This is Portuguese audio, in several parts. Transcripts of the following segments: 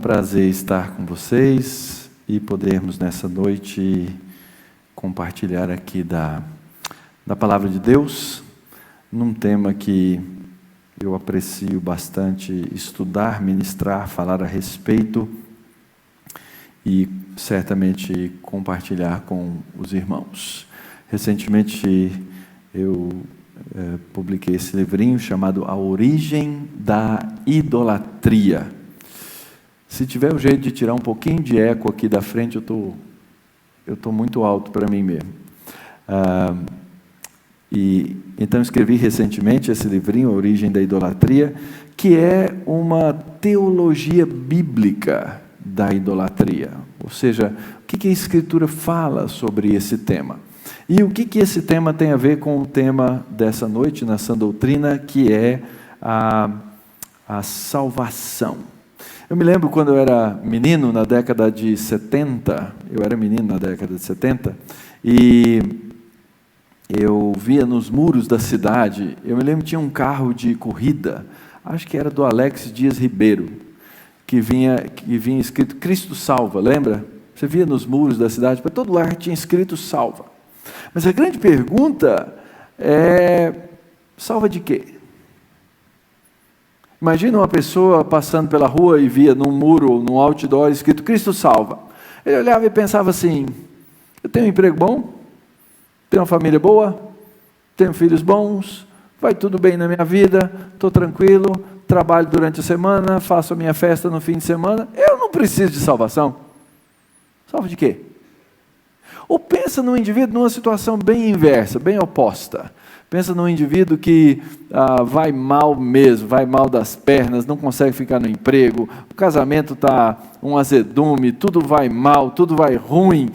prazer estar com vocês e podermos nessa noite compartilhar aqui da Palavra de Deus, num tema que eu aprecio bastante estudar, ministrar, falar a respeito e certamente compartilhar com os irmãos. Recentemente eu publiquei esse livrinho chamado A Origem da Idolatria. Se tiver o jeito de tirar um pouquinho de eco aqui da frente, eu tô muito alto para mim mesmo. Então escrevi recentemente esse livrinho, A Origem da Idolatria, que é uma teologia bíblica da idolatria. Ou seja, o que a Escritura fala sobre esse tema? E o que esse tema tem a ver com o tema dessa noite na sã doutrina, que é a salvação. Eu me lembro quando eu era menino, na década de 70, e eu via nos muros da cidade, eu me lembro que tinha um carro de corrida, acho que era do Alex Dias Ribeiro, que vinha escrito Cristo salva, lembra? Você via nos muros da cidade, para todo lugar tinha escrito salva. Mas a grande pergunta é, salva de quê? Imagina uma pessoa passando pela rua e via num muro ou num outdoor escrito Cristo salva. Ele olhava e pensava assim, eu tenho um emprego bom, tenho uma família boa, tenho filhos bons, vai tudo bem na minha vida, estou tranquilo, trabalho durante a semana, faço a minha festa no fim de semana, eu não preciso de salvação. Salva de quê? Ou pensa num indivíduo numa situação bem inversa, bem oposta. Pensa num indivíduo que vai mal mesmo, vai mal das pernas, não consegue ficar no emprego, o casamento está um azedume, tudo vai mal, tudo vai ruim,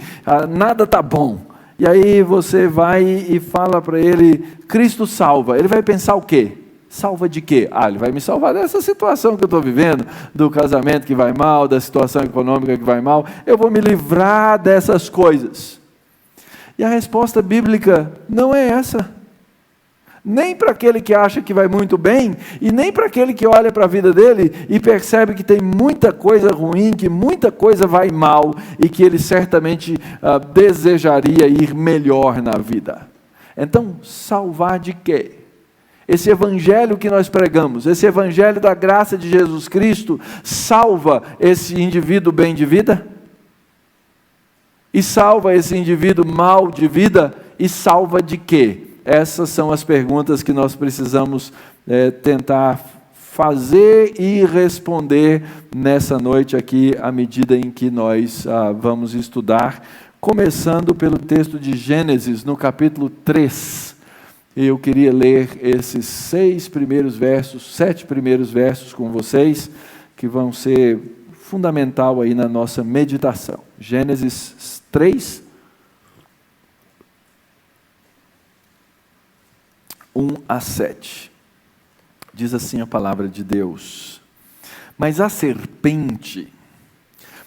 nada está bom. E aí você vai e fala para ele, Cristo salva. Ele vai pensar o quê? Salva de quê? Ele vai me salvar dessa situação que eu estou vivendo, do casamento que vai mal, da situação econômica que vai mal, eu vou me livrar dessas coisas. E a resposta bíblica não é essa. Nem para aquele que acha que vai muito bem, e nem para aquele que olha para a vida dele e percebe que tem muita coisa ruim, que muita coisa vai mal, e que ele certamente desejaria ir melhor na vida. Então, salvar de quê? Esse evangelho que nós pregamos, esse evangelho da graça de Jesus Cristo, salva esse indivíduo bem de vida? E salva esse indivíduo mal de vida? E salva de quê? Essas são as perguntas que nós precisamos tentar fazer e responder nessa noite aqui, à medida em que nós vamos estudar, começando pelo texto de Gênesis, no capítulo 3. Eu queria ler esses 7 primeiros versos com vocês, que vão ser fundamental aí na nossa meditação. Gênesis 3, 1-7. Diz assim a palavra de Deus: Mas a serpente,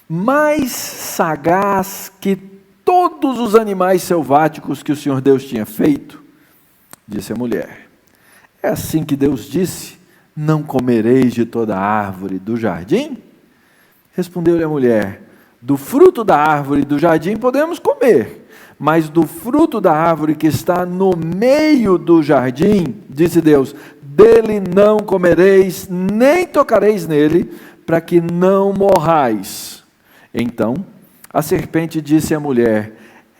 mais sagaz que todos os animais selváticos que o Senhor Deus tinha feito, disse a mulher: É assim que Deus disse, não comereis de toda árvore do jardim? Respondeu-lhe a mulher: Do fruto da árvore do jardim podemos comer, mas do fruto da árvore que está no meio do jardim, disse Deus, dele não comereis, nem tocareis nele, para que não morrais. Então a serpente disse à mulher: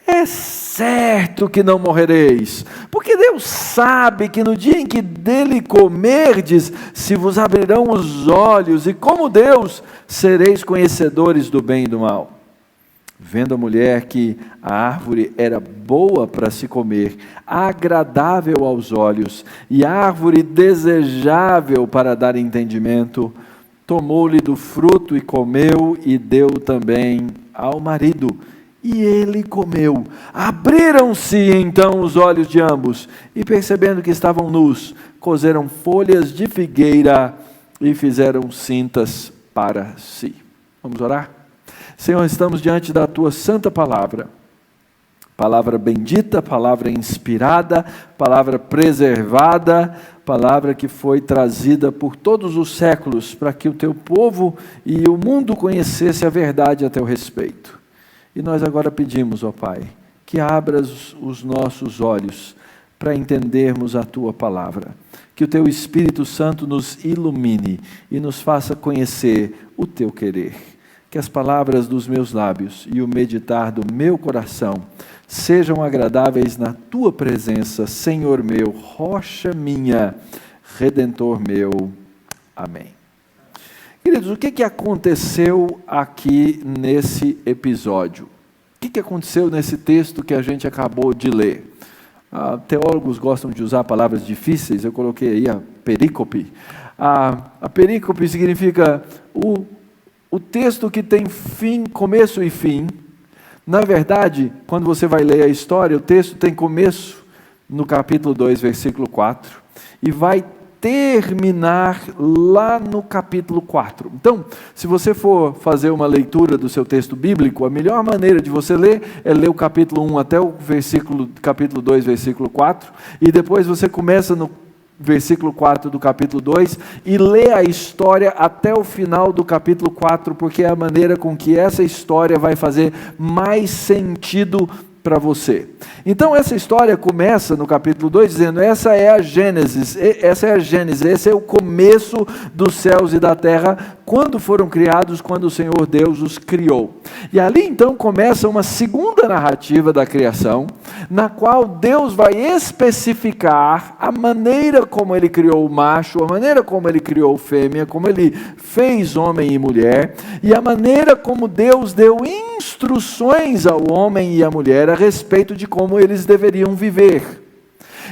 É certo que não morrereis, porque Deus sabe que no dia em que dele comerdes, se vos abrirão os olhos, e como Deus, sereis conhecedores do bem e do mal. Vendo a mulher que a árvore era boa para se comer, agradável aos olhos, e árvore desejável para dar entendimento, tomou-lhe do fruto e comeu, e deu também ao marido. E ele comeu. Abriram-se então os olhos de ambos, e percebendo que estavam nus, coseram folhas de figueira e fizeram cintas para si. Vamos orar? Senhor, estamos diante da Tua santa palavra. Palavra bendita, palavra inspirada, palavra preservada, palavra que foi trazida por todos os séculos para que o teu povo e o mundo conhecesse a verdade a teu respeito. E nós agora pedimos, ó Pai, que abras os nossos olhos para entendermos a tua palavra. Que o teu Espírito Santo nos ilumine e nos faça conhecer o teu querer. Que as palavras dos meus lábios e o meditar do meu coração sejam agradáveis na tua presença, Senhor meu, rocha minha, Redentor meu. Amém. Queridos, o que aconteceu aqui nesse episódio? O que aconteceu nesse texto que a gente acabou de ler? Teólogos gostam de usar palavras difíceis, eu coloquei aí a perícope. A perícope significa o texto que tem fim, começo e fim. Na verdade, quando você vai ler a história, o texto tem começo no capítulo 2, versículo 4, e vai terminar lá no capítulo 4. Então, se você for fazer uma leitura do seu texto bíblico, a melhor maneira de você ler é ler o capítulo 1 até o capítulo 2, versículo 4, e depois você começa no versículo 4 do capítulo 2 e lê a história até o final do capítulo 4, porque é a maneira com que essa história vai fazer mais sentido para você. Então essa história começa no capítulo 2 dizendo, essa é a Gênesis, esse é o começo dos céus e da terra, quando foram criados, quando o Senhor Deus os criou. E ali então começa uma segunda narrativa da criação, na qual Deus vai especificar a maneira como Ele criou o macho, a maneira como Ele criou a fêmea, como Ele fez homem e mulher, e a maneira como Deus deu instruções ao homem e à mulher a respeito de como eles deveriam viver.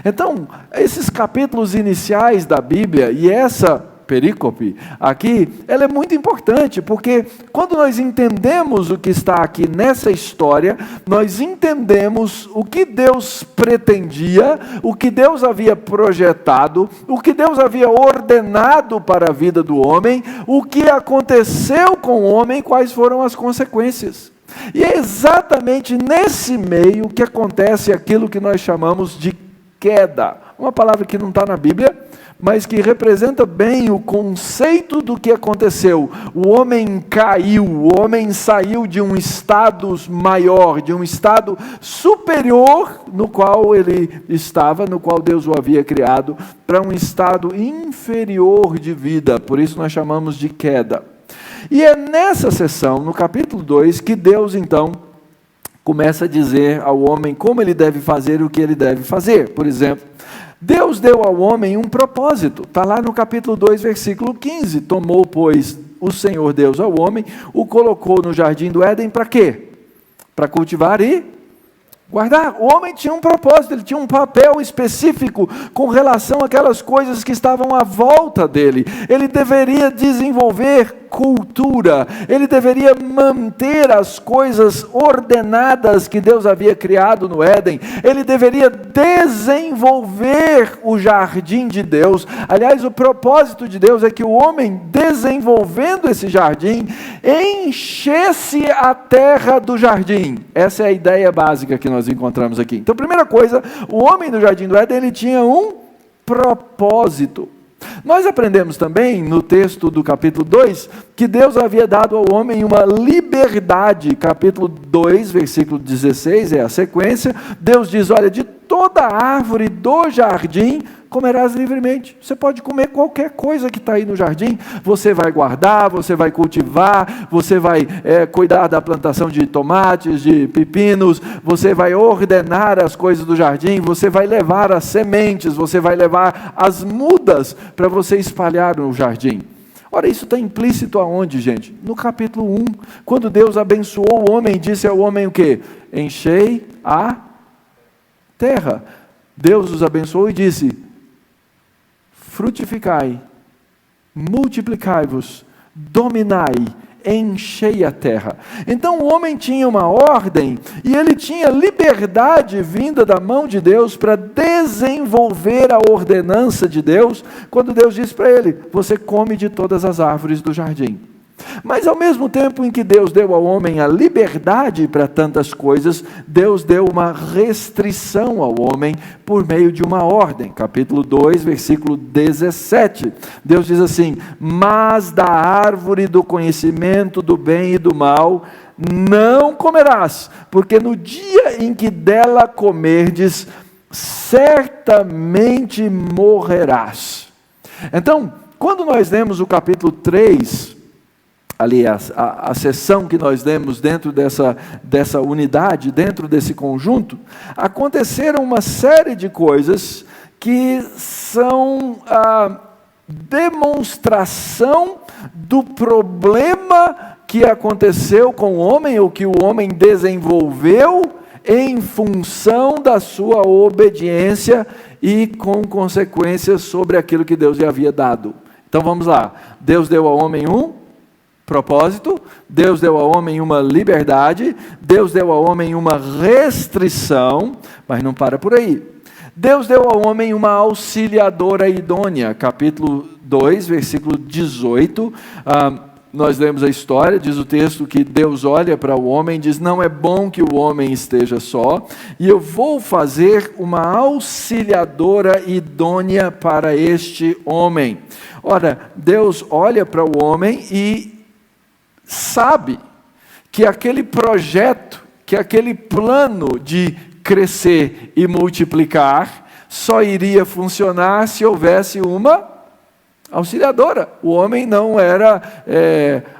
Então, esses capítulos iniciais da Bíblia e essa perícope aqui, ela é muito importante, porque quando nós entendemos o que está aqui nessa história, nós entendemos o que Deus pretendia, o que Deus havia projetado, o que Deus havia ordenado para a vida do homem, o que aconteceu com o homem, quais foram as consequências. E é exatamente nesse meio que acontece aquilo que nós chamamos de queda. Uma palavra que não está na Bíblia, mas que representa bem o conceito do que aconteceu. O homem caiu, o homem saiu de um estado maior, de um estado superior no qual ele estava, no qual Deus o havia criado, para um estado inferior de vida. Por isso nós chamamos de queda. E é nessa sessão, no capítulo 2, que Deus então começa a dizer ao homem como ele deve fazer o que ele deve fazer. Por exemplo, Deus deu ao homem um propósito. Está lá no capítulo 2, versículo 15. Tomou, pois, o Senhor Deus ao homem, o colocou no jardim do Éden para quê? Para cultivar e guardar. O homem tinha um propósito, ele tinha um papel específico com relação àquelas coisas que estavam à volta dele. Ele deveria desenvolver cultura, ele deveria manter as coisas ordenadas que Deus havia criado no Éden, ele deveria desenvolver o jardim de Deus. Aliás, o propósito de Deus é que o homem, desenvolvendo esse jardim, enchesse a terra do jardim. Essa é a ideia básica que nós encontramos aqui. Então, primeira coisa, o homem do jardim do Éden, ele tinha um propósito. Nós aprendemos também, no texto do capítulo 2, que Deus havia dado ao homem uma liberdade. Capítulo 2, versículo 16, é a sequência. Deus diz, olha, de toda árvore do jardim comerás livremente. Você pode comer qualquer coisa que está aí no jardim. Você vai guardar, você vai cultivar, você vai cuidar da plantação de tomates, de pepinos, você vai ordenar as coisas do jardim, você vai levar as sementes, você vai levar as mudas para você espalhar no jardim. Ora, isso está implícito aonde, gente? No capítulo 1, quando Deus abençoou o homem, disse ao homem o quê? Enchei a terra. Deus os abençoou e disse, frutificai, multiplicai-vos, dominai, enchei a terra. Então o homem tinha uma ordem e ele tinha liberdade vinda da mão de Deus para desenvolver a ordenança de Deus, quando Deus disse para ele, você come de todas as árvores do jardim. Mas ao mesmo tempo em que Deus deu ao homem a liberdade para tantas coisas, Deus deu uma restrição ao homem por meio de uma ordem. Capítulo 2, versículo 17. Deus diz assim: mas da árvore do conhecimento do bem e do mal não comerás, porque no dia em que dela comerdes, certamente morrerás. Então, quando nós lemos o capítulo 3, ali a seção que nós lemos dentro dessa unidade, dentro desse conjunto, aconteceram uma série de coisas que são a demonstração do problema que aconteceu com o homem, ou que o homem desenvolveu em função da sua obediência e com consequências sobre aquilo que Deus lhe havia dado. Então vamos lá, Deus deu ao homem um propósito, Deus deu ao homem uma liberdade, Deus deu ao homem uma restrição, mas não para por aí. Deus deu ao homem uma auxiliadora idônea, capítulo 2, versículo 18, nós lemos a história, diz o texto que Deus olha para o homem e diz: não é bom que o homem esteja só, e eu vou fazer uma auxiliadora idônea para este homem. Ora, Deus olha para o homem e sabe que aquele projeto, que aquele plano de crescer e multiplicar, só iria funcionar se houvesse uma auxiliadora. O homem não era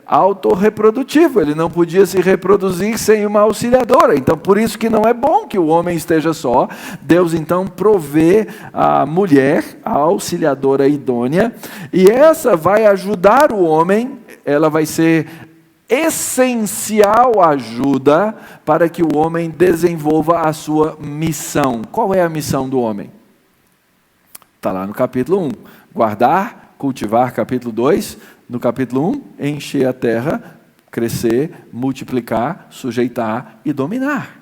autorreprodutivo, ele não podia se reproduzir sem uma auxiliadora. Então, por isso que não é bom que o homem esteja só. Deus então provê a mulher, a auxiliadora idônea, e essa vai ajudar o homem, ela vai ser essencial ajuda para que o homem desenvolva a sua missão. Qual é a missão do homem? Está lá no capítulo 1. Guardar, cultivar, capítulo 2. No capítulo 1, encher a terra, crescer, multiplicar, sujeitar e dominar.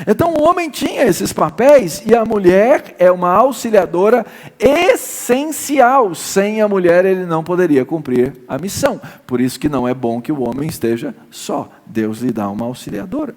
Então o homem tinha esses papéis e a mulher é uma auxiliadora essencial. Sem a mulher ele não poderia cumprir a missão. Por isso que não é bom que o homem esteja só. Deus lhe dá uma auxiliadora.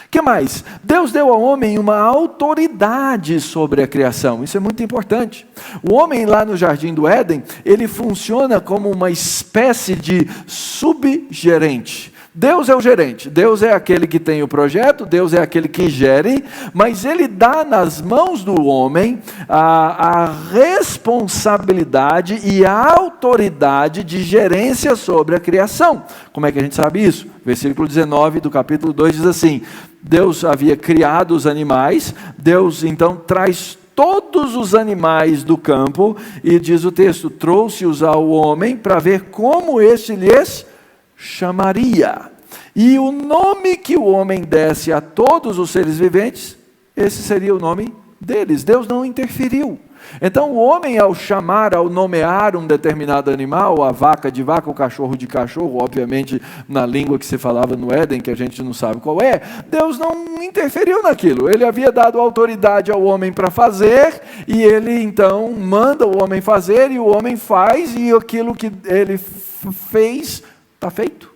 O que mais? Deus deu ao homem uma autoridade sobre a criação. Isso é muito importante. O homem lá no Jardim do Éden, ele funciona como uma espécie de subgerente. Deus é o gerente, Deus é aquele que tem o projeto, Deus é aquele que gere, mas Ele dá nas mãos do homem a responsabilidade e a autoridade de gerência sobre a criação. Como é que a gente sabe isso? Versículo 19 do capítulo 2 diz assim: Deus havia criado os animais, Deus então traz todos os animais do campo, e diz o texto, trouxe-os ao homem para ver como este lhes chamaria. E o nome que o homem desse a todos os seres viventes, esse seria o nome deles. Deus não interferiu. Então o homem, ao chamar, ao nomear um determinado animal, a vaca de vaca, o cachorro de cachorro, obviamente na língua que se falava no Éden, que a gente não sabe qual é, Deus não interferiu naquilo. Ele havia dado autoridade ao homem para fazer, e ele então manda o homem fazer, e o homem faz, e aquilo que ele fez está feito.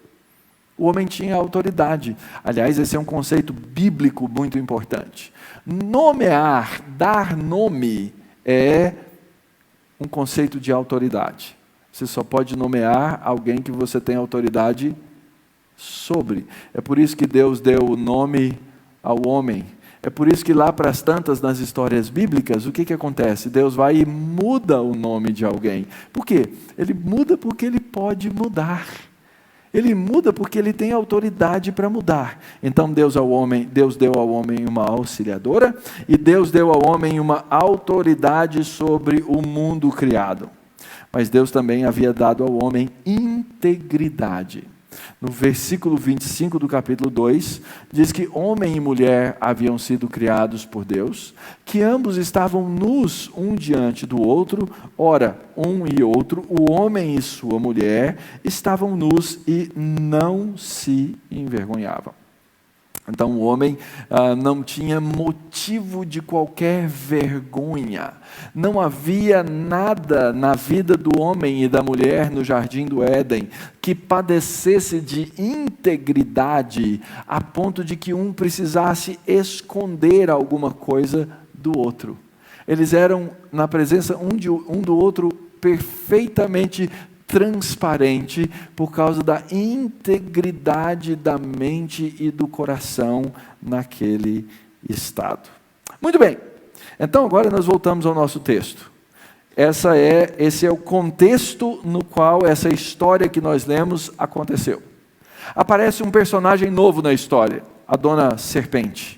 O homem tinha autoridade. Aliás, esse é um conceito bíblico muito importante. Nomear, dar nome, é um conceito de autoridade. Você só pode nomear alguém que você tem autoridade sobre. É por isso que Deus deu o nome ao homem. É por isso que lá para as tantas nas histórias bíblicas, o que acontece? Deus vai e muda o nome de alguém. Por quê? Ele muda porque ele pode mudar. Ele muda porque ele tem autoridade para mudar. Então Deus deu ao homem uma auxiliadora, e Deus deu ao homem uma autoridade sobre o mundo criado. Mas Deus também havia dado ao homem integridade. No versículo 25 do capítulo 2, diz que homem e mulher haviam sido criados por Deus, que ambos estavam nus um diante do outro, ora, um e outro, o homem e sua mulher, estavam nus e não se envergonhavam. Então o homem não tinha motivo de qualquer vergonha. Não havia nada na vida do homem e da mulher no jardim do Éden que padecesse de integridade a ponto de que um precisasse esconder alguma coisa do outro. Eles eram, na presença um do outro, perfeitamente transparente por causa da integridade da mente e do coração naquele estado. Muito bem, então agora nós voltamos ao nosso texto. Esse é o contexto no qual essa história que nós lemos aconteceu. Aparece um personagem novo na história, a dona serpente.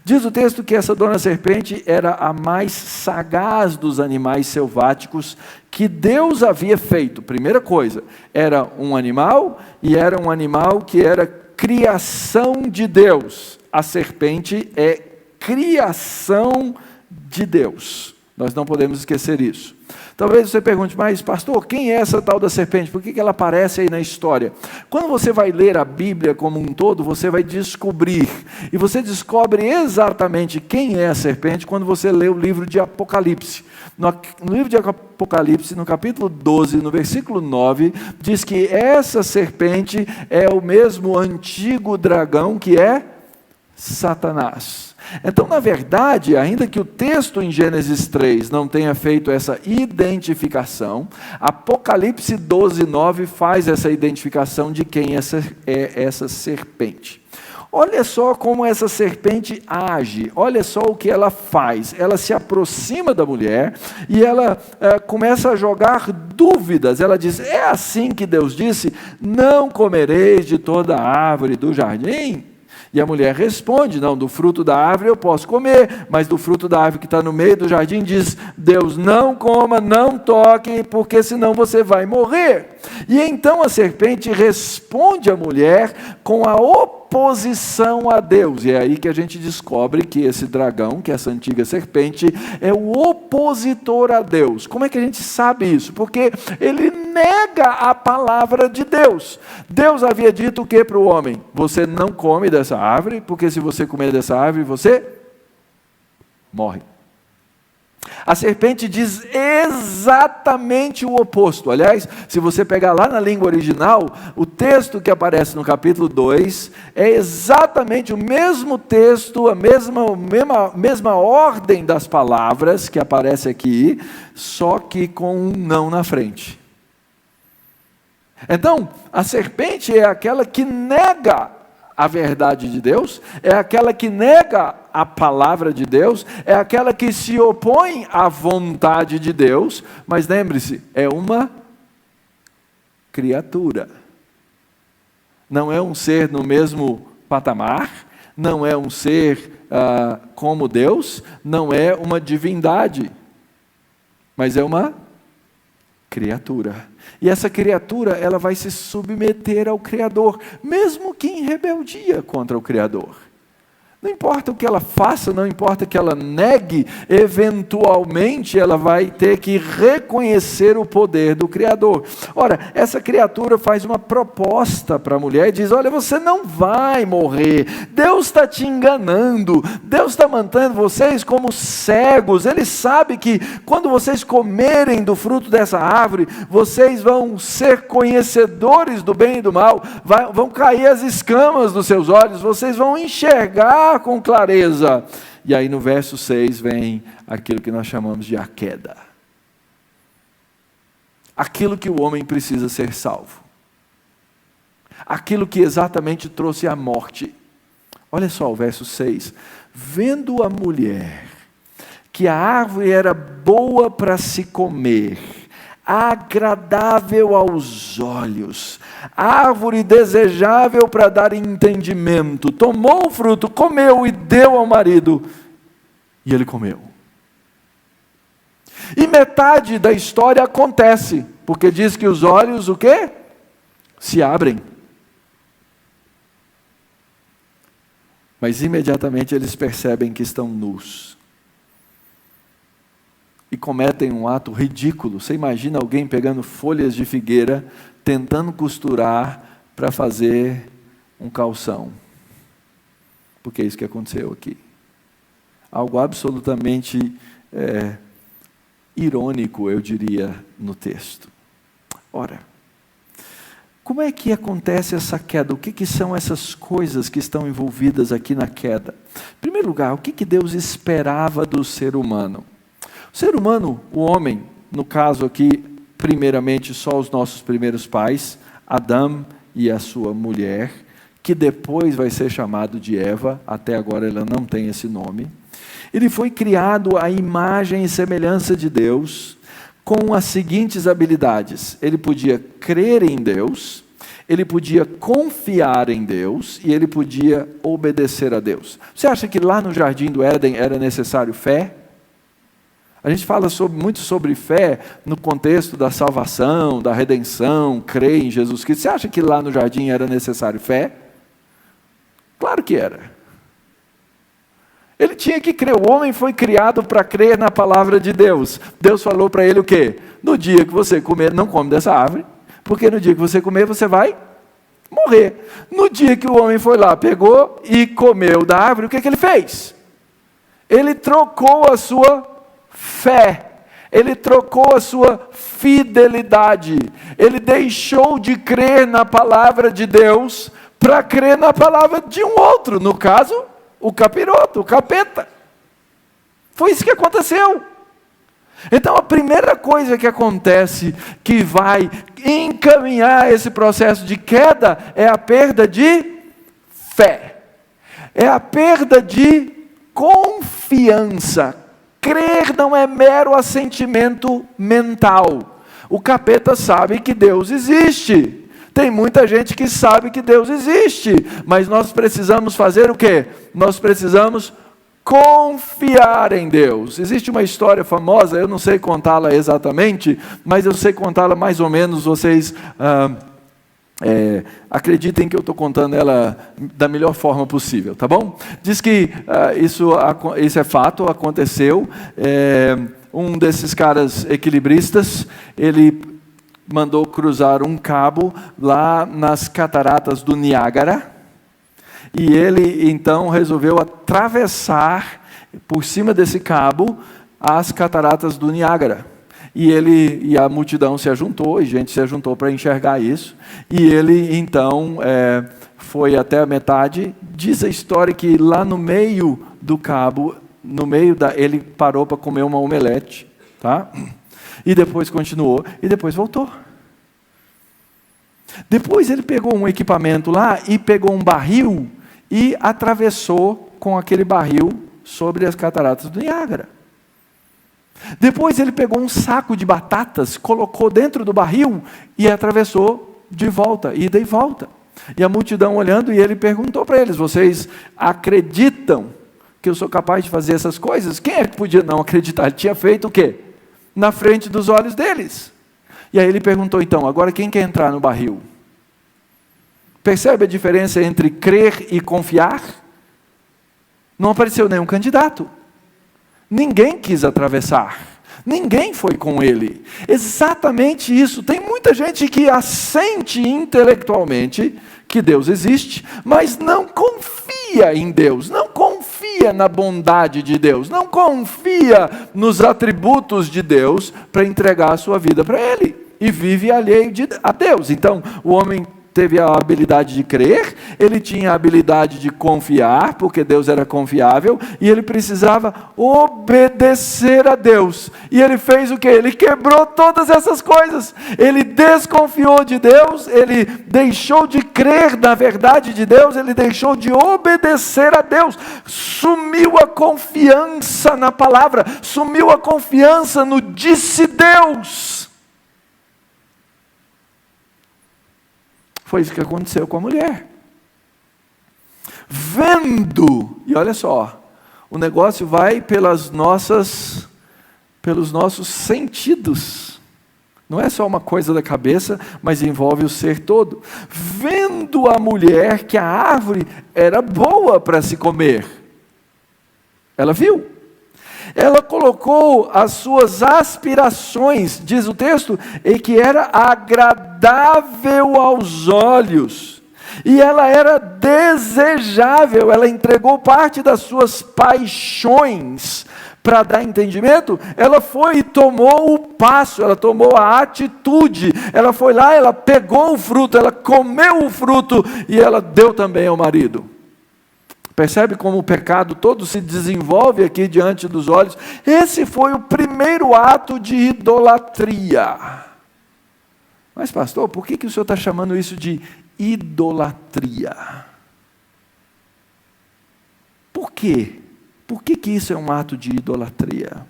Diz o texto que essa dona serpente era a mais sagaz dos animais selváticos que Deus havia feito. Primeira coisa, era um animal e era um animal que era criação de Deus. A serpente é criação de Deus. Nós não podemos esquecer isso. Talvez você pergunte, mas pastor, quem é essa tal da serpente? Por que ela aparece aí na história? Quando você vai ler a Bíblia como um todo, você vai descobrir. E você descobre exatamente quem é a serpente quando você lê o livro de Apocalipse. No livro de Apocalipse, no capítulo 12, no versículo 9, diz que essa serpente é o mesmo antigo dragão que é Satanás. Então, na verdade, ainda que o texto em Gênesis 3 não tenha feito essa identificação, Apocalipse 12, 9 faz essa identificação de quem é essa serpente. Olha só como essa serpente age, olha só o que ela faz. Ela se aproxima da mulher e ela começa a jogar dúvidas. Ela diz, é assim que Deus disse, não comereis de toda a árvore do jardim? E a mulher responde, não, do fruto da árvore eu posso comer, mas do fruto da árvore que está no meio do jardim diz, Deus, não coma, não toque, porque senão você vai morrer. E então a serpente responde à mulher com a oposição a Deus. E é aí que a gente descobre que esse dragão, que essa antiga serpente, é o opositor a Deus. Como é que a gente sabe isso? Porque ele nega a palavra de Deus. Deus havia dito o que para o homem? Você não come dessa árvore, porque se você comer dessa árvore, você morre. A serpente diz exatamente o oposto. Aliás, se você pegar lá na língua original, o texto que aparece no capítulo 2 é exatamente o mesmo texto, a mesma ordem das palavras que aparece aqui, só que com um não na frente. Então, a serpente é aquela que nega a verdade de Deus, é aquela que nega a palavra de Deus, é aquela que se opõe à vontade de Deus, mas lembre-se, é uma criatura. Não é um ser no mesmo patamar, não é um ser como Deus, não é uma divindade, mas é uma criatura. E essa criatura, ela vai se submeter ao Criador, mesmo que em rebeldia contra o Criador. Não importa o que ela faça, não importa que ela negue, eventualmente ela vai ter que reconhecer o poder do Criador. Ora, essa criatura faz uma proposta para a mulher e diz, olha, você não vai morrer, Deus está te enganando, Deus está mantendo vocês como cegos, Ele sabe que quando vocês comerem do fruto dessa árvore, vocês vão ser conhecedores do bem e do mal, vão cair as escamas dos seus olhos, vocês vão enxergar com clareza. E aí no verso 6 vem aquilo que nós chamamos de a queda. Aquilo que o homem precisa ser salvo. Aquilo que exatamente trouxe a morte. Olha só o verso 6. Vendo a mulher que a árvore era boa para se comer, agradável aos olhos, árvore desejável para dar entendimento, tomou o fruto, comeu e deu ao marido, e ele comeu. E metade da história acontece, porque diz que os olhos, o quê? Se abrem. Mas imediatamente eles percebem que estão nus. E cometem um ato ridículo. Você imagina alguém pegando folhas de figueira, tentando costurar para fazer um calção. porque é isso que aconteceu aqui. Algo absolutamente irônico, eu diria, no texto. Ora, como é que acontece essa queda? O que são essas coisas que estão envolvidas aqui na queda? Em primeiro lugar, o que Deus esperava do ser humano? O ser humano, o homem, no caso aqui, primeiramente só os nossos primeiros pais, Adão e a sua mulher, que depois vai ser chamado de Eva, até agora ela não tem esse nome. Ele foi criado à imagem e semelhança de Deus, com as seguintes habilidades: ele podia crer em Deus, ele podia confiar em Deus e ele podia obedecer a Deus. Você acha que lá no Jardim do Éden era necessário fé? A gente fala muito sobre fé no contexto da salvação, da redenção, crer em Jesus Cristo. Você acha que lá no jardim era necessário fé? Claro que era. Ele tinha que crer, o homem foi criado para crer na palavra de Deus. Deus falou para ele o quê? No dia que você comer, não come dessa árvore, porque no dia que você comer, você vai morrer. No dia que o homem foi lá, pegou e comeu da árvore, o que ele fez? Ele trocou a sua fé, ele trocou a sua fidelidade, ele deixou de crer na palavra de Deus para crer na palavra de um outro, no caso, o capiroto, o capeta. Foi isso que aconteceu. Então a primeira coisa que acontece, que vai encaminhar esse processo de queda, é a perda de fé, é a perda de confiança. Crer não é mero assentimento mental. O capeta sabe que Deus existe. Tem muita gente que sabe que Deus existe, mas nós precisamos fazer o quê? Nós precisamos confiar em Deus. Existe uma história famosa, eu não sei contá-la exatamente, mas eu sei contá-la mais ou menos. Vocês acreditem que eu estou contando ela da melhor forma possível, tá bom? Diz que isso é fato, aconteceu. Um desses caras equilibristas, ele mandou cruzar um cabo lá nas cataratas do Niágara, e ele então resolveu atravessar por cima desse cabo as cataratas do Niágara. E a multidão se ajuntou, e gente se ajuntou para enxergar isso, e ele então foi até a metade. Diz a história que lá no meio do cabo, ele parou para comer uma omelete, tá? E depois continuou, e depois voltou. Depois ele pegou um equipamento lá, e pegou um barril, e atravessou com aquele barril sobre as cataratas do Niágara. Depois ele pegou um saco de batatas, colocou dentro do barril, e atravessou de volta, ida e volta. E a multidão olhando, e ele perguntou para eles: vocês acreditam que eu sou capaz de fazer essas coisas? Quem é que podia não acreditar? Ele tinha feito o quê? Na frente dos olhos deles. E aí ele perguntou então: agora quem quer entrar no barril? Percebe a diferença entre crer e confiar? Não apareceu nenhum candidato. Ninguém quis atravessar. Ninguém foi com ele. Exatamente isso. Tem muita gente que assente intelectualmente que Deus existe, mas não confia em Deus, não confia na bondade de Deus, não confia nos atributos de Deus para entregar a sua vida para Ele, e vive alheio a Deus. Então, o homem teve a habilidade de crer, ele tinha a habilidade de confiar, porque Deus era confiável, e ele precisava obedecer a Deus. E ele fez o quê? Ele quebrou todas essas coisas. Ele desconfiou de Deus, ele deixou de crer na verdade de Deus, ele deixou de obedecer a Deus. Sumiu a confiança na palavra, sumiu a confiança no disse Deus. Foi isso que aconteceu com a mulher. Vendo, e olha só, o negócio vai pelos nossos sentidos. Não é só uma coisa da cabeça, mas envolve o ser todo. Vendo a mulher que a árvore era boa para se comer. Ela viu. Ela colocou as suas aspirações, diz o texto, e que era agradável aos olhos. E ela era desejável, ela entregou parte das suas paixões para dar entendimento. Ela foi e tomou o passo, ela tomou a atitude, ela foi lá, ela pegou o fruto, ela comeu o fruto e ela deu também ao marido. Percebe como o pecado todo se desenvolve aqui diante dos olhos? Esse foi o primeiro ato de idolatria. Mas pastor, por que o senhor está chamando isso de idolatria? Por quê? Por que isso é um ato de idolatria?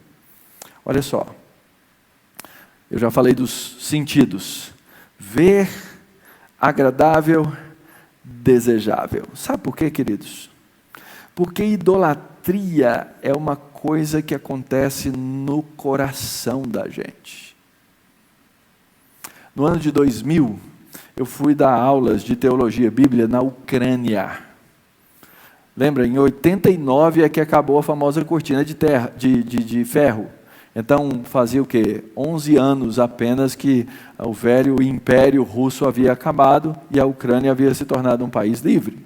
Olha só, eu já falei dos sentidos: ver, agradável, desejável. Sabe por quê, queridos? Porque idolatria é uma coisa que acontece no coração da gente. No ano de 2000, eu fui dar aulas de teologia bíblica na Ucrânia. Lembra, em 89 é que acabou a famosa cortina de ferro. Então, fazia o quê? 11 anos apenas que o velho império russo havia acabado e a Ucrânia havia se tornado um país livre.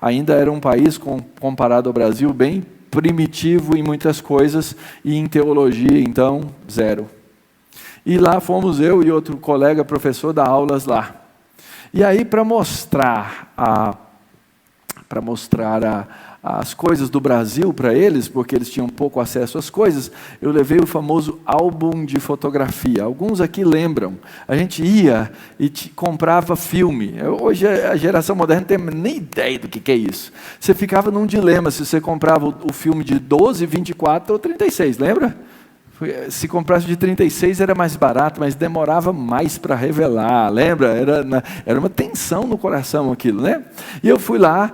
Ainda era um país, comparado ao Brasil, bem primitivo em muitas coisas e em teologia, então, zero. E lá fomos eu e outro colega professor dar aulas lá. E aí, para mostrar as coisas do Brasil para eles, porque eles tinham pouco acesso às coisas, eu levei o famoso álbum de fotografia. Alguns aqui lembram. A gente ia e comprava filme. Hoje a geração moderna não tem nem ideia do que é isso. Você ficava num dilema se você comprava o filme de 12, 24 ou 36, lembra? Se comprasse de 36 era mais barato, mas demorava mais para revelar, lembra? Era uma tensão no coração aquilo, né? E eu fui lá,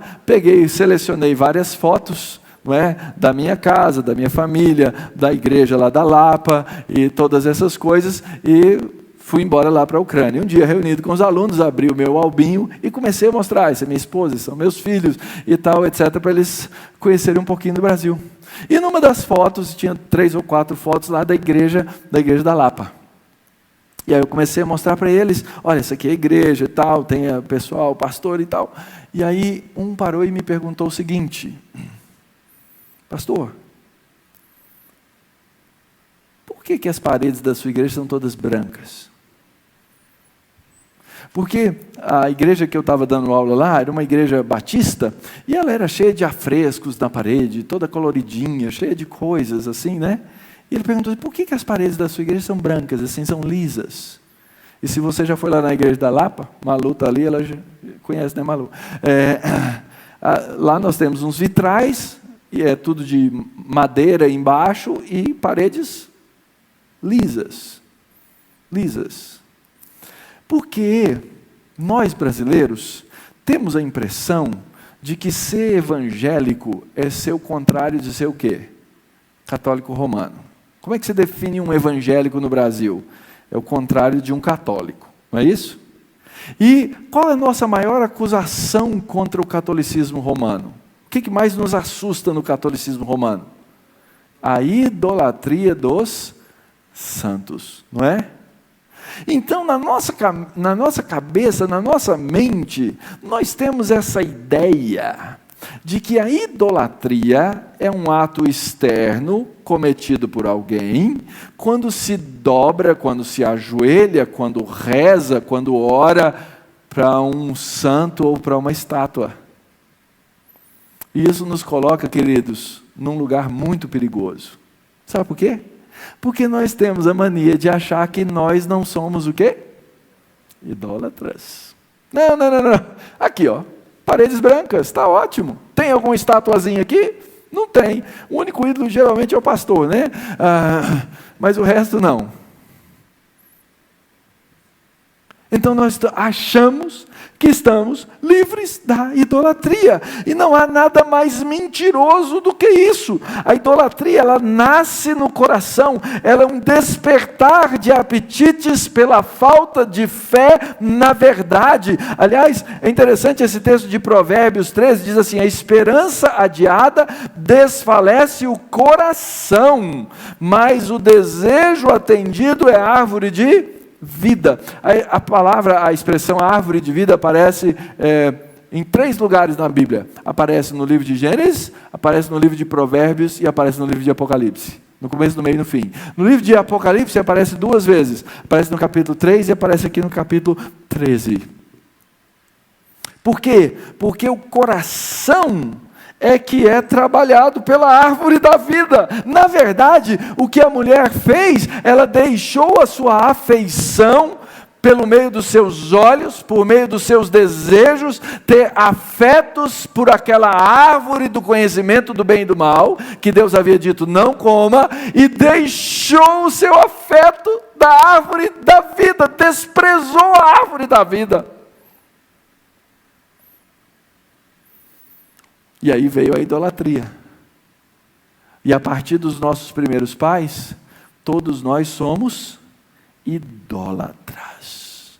selecionei várias fotos, não é? Da minha casa, da minha família, da igreja lá da Lapa, e todas essas coisas, e fui embora lá para a Ucrânia. Um dia, reunido com os alunos, abri o meu albinho e comecei a mostrar: essa é minha esposa, são meus filhos, e tal, etc., para eles conhecerem um pouquinho do Brasil. E numa das fotos, tinha 3 ou 4 fotos lá da igreja da Lapa. E aí eu comecei a mostrar para eles: olha, essa aqui é a igreja e tal, tem pessoal, pastor e tal. E aí um parou e me perguntou o seguinte: pastor, por que as paredes da sua igreja são todas brancas? Porque a igreja que eu estava dando aula lá era uma igreja batista, e ela era cheia de afrescos na parede, toda coloridinha, cheia de coisas assim, né? E ele perguntou: por que as paredes da sua igreja são brancas, assim, são lisas? E se você já foi lá na igreja da Lapa, Malu está ali, ela já conhece, né, Malu? Lá nós temos uns vitrais, e é tudo de madeira embaixo, e paredes lisas. Porque nós brasileiros temos a impressão de que ser evangélico é ser o contrário de ser o quê? Católico romano. Como é que você define um evangélico no Brasil? É o contrário de um católico, não é isso? E qual é a nossa maior acusação contra o catolicismo romano? O que mais nos assusta no catolicismo romano? A idolatria dos santos, não é? Então, na nossa cabeça, na nossa mente, nós temos essa ideia de que a idolatria é um ato externo cometido por alguém, quando se dobra, quando se ajoelha, quando reza, quando ora para um santo ou para uma estátua. E isso nos coloca, queridos, num lugar muito perigoso. Sabe por quê? Porque nós temos a mania de achar que nós não somos o quê? Idólatras. Não. Aqui, ó, paredes brancas, está ótimo. Tem alguma estatuazinha aqui? Não tem. O único ídolo geralmente é o pastor, né? Mas o resto não. Então nós achamos que estamos livres da idolatria. E não há nada mais mentiroso do que isso. A idolatria, ela nasce no coração. Ela é um despertar de apetites pela falta de fé na verdade. Aliás, é interessante esse texto de Provérbios 13, diz assim: a esperança adiada desfalece o coração, mas o desejo atendido é árvore de vida. A palavra, a expressão árvore de vida aparece em 3 lugares na Bíblia. Aparece no livro de Gênesis, aparece no livro de Provérbios e aparece no livro de Apocalipse. No começo, no meio e no fim. No livro de Apocalipse aparece 2 vezes. Aparece no capítulo 3 e aparece aqui no capítulo 13. Por quê? Porque o coração é que é trabalhado pela árvore da vida. Na verdade, o que a mulher fez, ela deixou a sua afeição pelo meio dos seus olhos, por meio dos seus desejos, ter afetos por aquela árvore do conhecimento do bem e do mal, que Deus havia dito, não coma, e deixou o seu afeto da árvore da vida, desprezou a árvore da vida. E aí veio a idolatria. E a partir dos nossos primeiros pais, todos nós somos idólatras.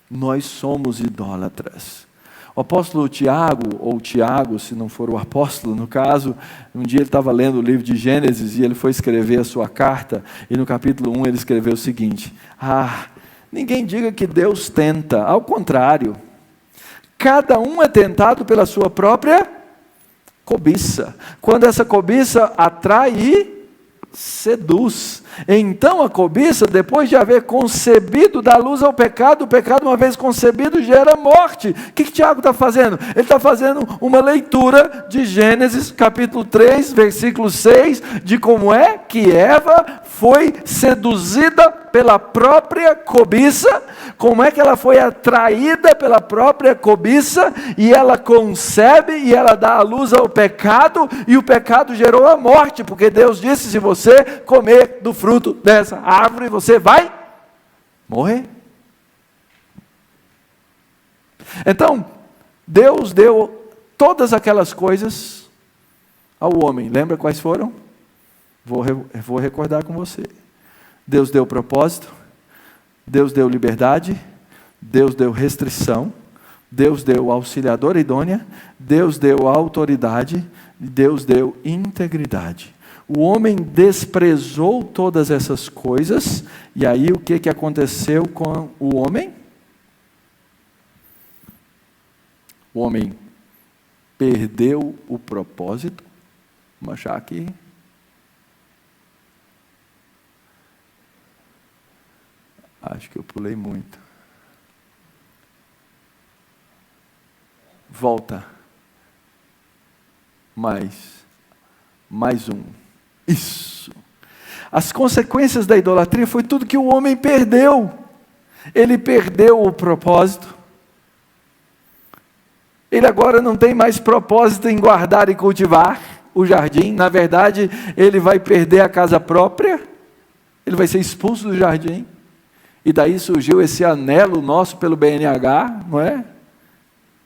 Nós somos idólatras. O apóstolo Tiago, ou Tiago, se não for o apóstolo, no caso, um dia ele estava lendo o livro de Gênesis e ele foi escrever a sua carta, e no capítulo 1 ele escreveu o seguinte: ninguém diga que Deus tenta, ao contrário, cada um é tentado pela sua própria cobiça. Quando essa cobiça atrai e seduz. Então a cobiça, depois de haver concebido, dá luz ao pecado. O pecado, uma vez concebido, gera morte. O que Tiago está fazendo? Ele está fazendo uma leitura de Gênesis capítulo 3, versículo 6, de como é que Eva foi seduzida pela própria cobiça, como é que ela foi atraída pela própria cobiça, e ela concebe, e ela dá a luz ao pecado, e o pecado gerou a morte, porque Deus disse, se você comer do fruto dessa árvore, você vai morrer. Então, Deus deu todas aquelas coisas ao homem. Lembra quais foram? Vou recordar com você. Deus deu propósito, Deus deu liberdade, Deus deu restrição, Deus deu auxiliadora idônea, Deus deu autoridade, Deus deu integridade. O homem desprezou todas essas coisas, e aí o que aconteceu com o homem? O homem perdeu o propósito. Vamos achar aqui. Acho que eu pulei muito. Volta. Mais um. Isso. As consequências da idolatria foi tudo que o homem perdeu. Ele perdeu o propósito. Ele agora não tem mais propósito em guardar e cultivar o jardim. Na verdade, ele vai perder a casa própria. Ele vai ser expulso do jardim. E daí surgiu esse anelo nosso pelo BNH, não é?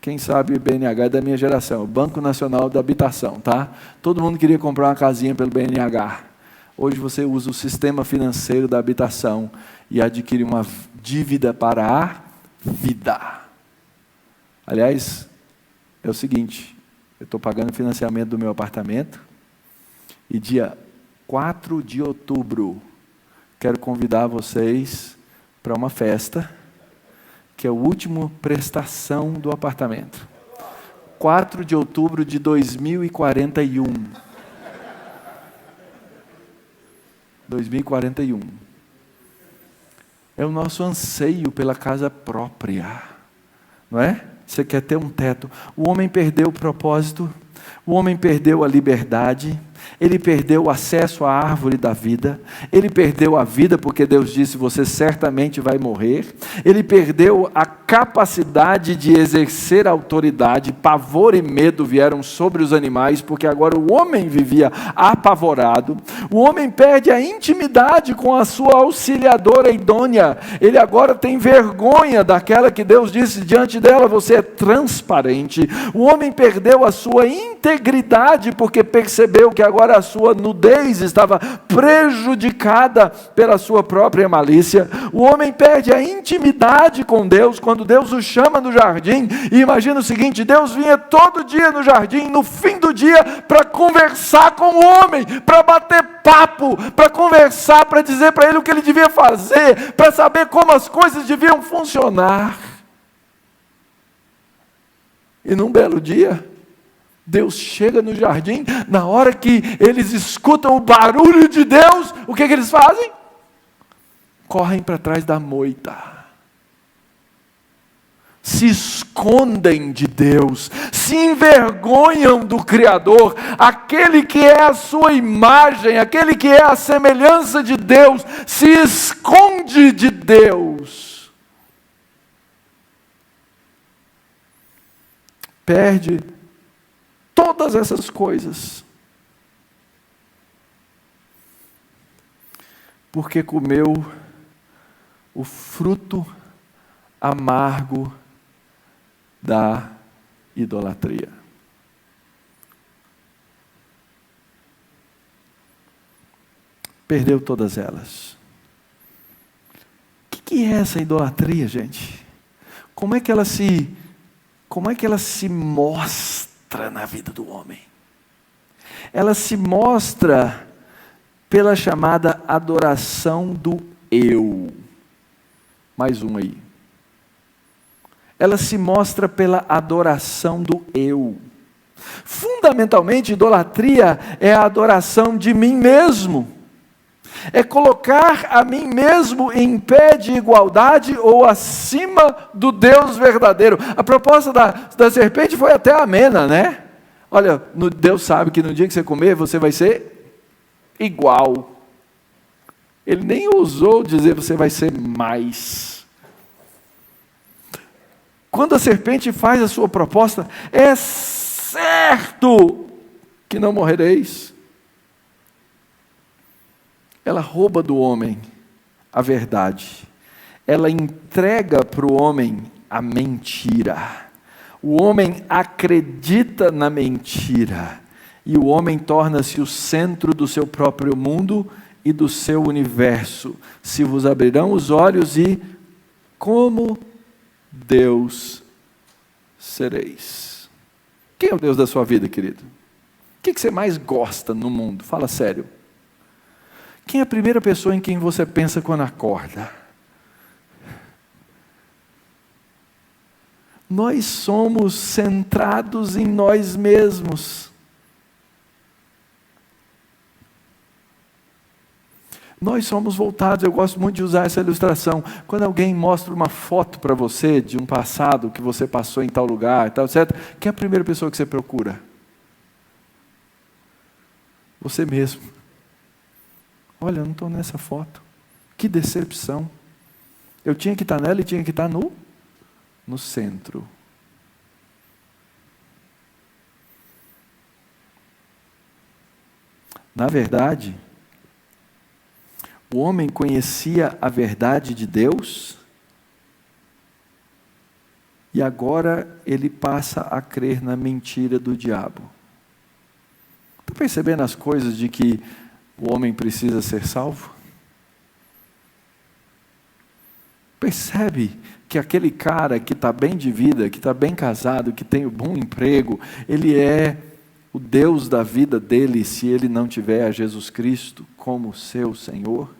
Quem sabe o BNH é da minha geração, o Banco Nacional da Habitação, tá? Todo mundo queria comprar uma casinha pelo BNH. Hoje você usa o sistema financeiro da habitação e adquire uma dívida para a vida. Aliás, é o seguinte, eu estou pagando o financiamento do meu apartamento e dia 4 de outubro quero convidar vocês para uma festa, que é a última prestação do apartamento. 4 de outubro de 2041. 2041. É o nosso anseio pela casa própria, não é? Você quer ter um teto. O homem perdeu o propósito, o homem perdeu a liberdade, ele perdeu o acesso à árvore da vida, ele perdeu a vida porque Deus disse, você certamente vai morrer, ele perdeu a capacidade de exercer autoridade, pavor e medo vieram sobre os animais, porque agora o homem vivia apavorado, o homem perde a intimidade com a sua auxiliadora idônea, ele agora tem vergonha daquela que Deus disse, diante dela você é transparente, o homem perdeu a sua integridade, porque percebeu que agora agora a sua nudez estava prejudicada pela sua própria malícia. O homem perde a intimidade com Deus quando Deus o chama no jardim. E imagina o seguinte: Deus vinha todo dia no jardim, no fim do dia, para conversar com o homem, para bater papo, para conversar, para dizer para ele o que ele devia fazer, para saber como as coisas deviam funcionar. E num belo dia, Deus chega no jardim. Na hora que eles escutam o barulho de Deus, o que eles fazem? Correm para trás da moita. Se escondem de Deus, se envergonham do Criador, aquele que é a sua imagem, aquele que é a semelhança de Deus, se esconde de Deus. Perde todas essas coisas, porque comeu o fruto amargo da idolatria. Perdeu todas elas. O que é essa idolatria, gente? Como é que ela se mostra na vida do homem? Ela se mostra pela chamada adoração do eu. Mais um aí. Ela se mostra pela adoração do eu. Fundamentalmente, idolatria é a adoração de mim mesmo. É colocar a mim mesmo em pé de igualdade ou acima do Deus verdadeiro. A proposta da serpente foi até amena, né? Olha, Deus sabe que no dia que você comer, você vai ser igual. Ele nem ousou dizer você vai ser mais. Quando a serpente faz a sua proposta, é certo que não morrereis. Ela rouba do homem a verdade. Ela entrega para o homem a mentira. O homem acredita na mentira. E o homem torna-se o centro do seu próprio mundo e do seu universo. Se vos abrirão os olhos e como Deus sereis. Quem é o Deus da sua vida, querido? O que você mais gosta no mundo? Fala sério. Quem é a primeira pessoa em quem você pensa quando acorda? Nós somos centrados em nós mesmos. Nós somos voltados, eu gosto muito de usar essa ilustração. Quando alguém mostra uma foto para você de um passado que você passou em tal lugar, tal, etc., quem é a primeira pessoa que você procura? Você mesmo. Olha, eu não estou nessa foto. Que decepção. Eu tinha que estar nela e tinha que estar no centro. Na verdade, o homem conhecia a verdade de Deus e agora ele passa a crer na mentira do diabo. Está percebendo as coisas de que o homem precisa ser salvo? Percebe que aquele cara que está bem de vida, que está bem casado, que tem um bom emprego, ele é o Deus da vida dele se ele não tiver a Jesus Cristo como seu Senhor?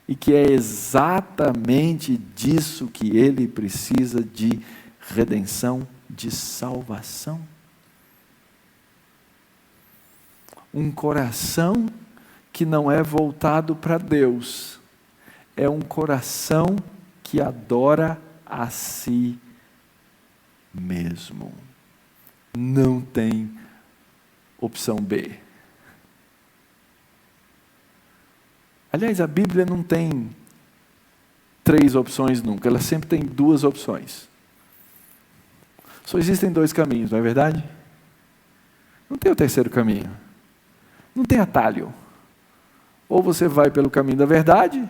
E que é exatamente disso que ele precisa, de redenção, de salvação. Um coração que não é voltado para Deus, é um coração que adora a si mesmo. Não tem opção B. Aliás, a Bíblia não tem 3 opções nunca, ela sempre tem 2 opções. Só existem 2 caminhos, não é verdade? Não tem o terceiro caminho. Não tem atalho. Ou você vai pelo caminho da verdade,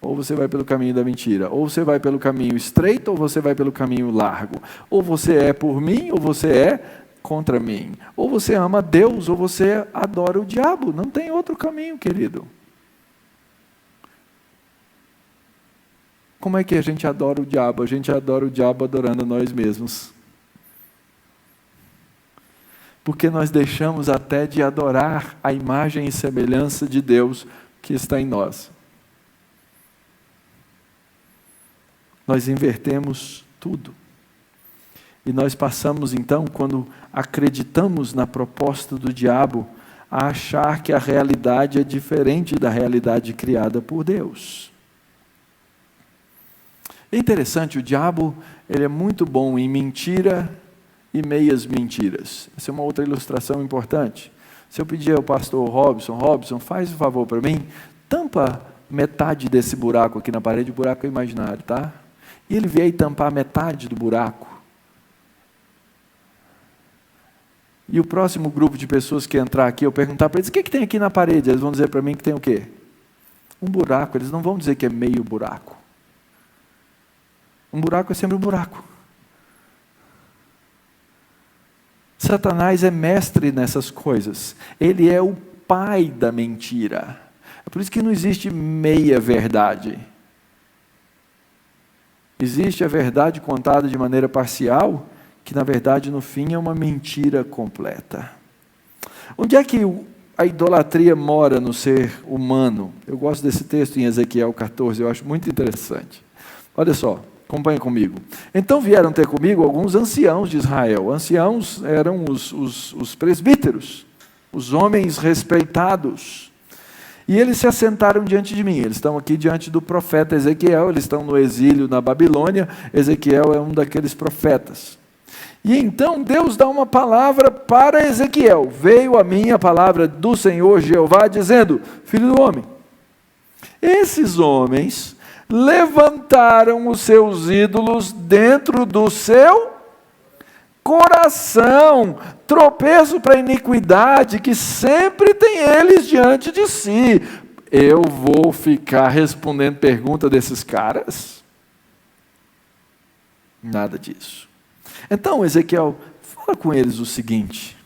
ou você vai pelo caminho da mentira. Ou você vai pelo caminho estreito, ou você vai pelo caminho largo. Ou você é por mim, ou você é contra mim. Ou você ama Deus, ou você adora o diabo. Não tem outro caminho, querido. Como é que a gente adora o diabo? A gente adora o diabo adorando nós mesmos. Porque nós deixamos até de adorar a imagem e semelhança de Deus que está em nós. Nós invertemos tudo. E nós passamos então, quando acreditamos na proposta do diabo, a achar que a realidade é diferente da realidade criada por Deus. É interessante, o diabo ele é muito bom em mentira e meias mentiras. Essa é uma outra ilustração importante. Se eu pedir ao pastor Robson, faz um favor para mim, tampa metade desse buraco aqui na parede, o buraco é imaginário, tá? E ele vier tampar metade do buraco. E o próximo grupo de pessoas que entrar aqui, eu perguntar para eles, o que tem aqui na parede? Eles vão dizer para mim que tem o quê? Um buraco, eles não vão dizer que é meio buraco. Um buraco é sempre um buraco. Satanás é mestre nessas coisas. Ele é o pai da mentira. É por isso que não existe meia verdade. Existe a verdade contada de maneira parcial, que na verdade no fim é uma mentira completa. Onde é que a idolatria mora no ser humano? Eu gosto desse texto em Ezequiel 14, eu acho muito interessante. Olha só. Acompanhe comigo. Então vieram ter comigo alguns anciãos de Israel. Anciãos eram os presbíteros, os homens respeitados. E eles se assentaram diante de mim. Eles estão aqui diante do profeta Ezequiel, eles estão no exílio na Babilônia. Ezequiel é um daqueles profetas. E então Deus dá uma palavra para Ezequiel. Veio a mim a palavra do Senhor Jeová, dizendo: Filho do homem, esses homens levantaram os seus ídolos dentro do seu coração, tropeço para a iniquidade que sempre tem eles diante de si. Eu vou ficar respondendo pergunta desses caras? Nada disso. Então, Ezequiel, fala com eles o seguinte: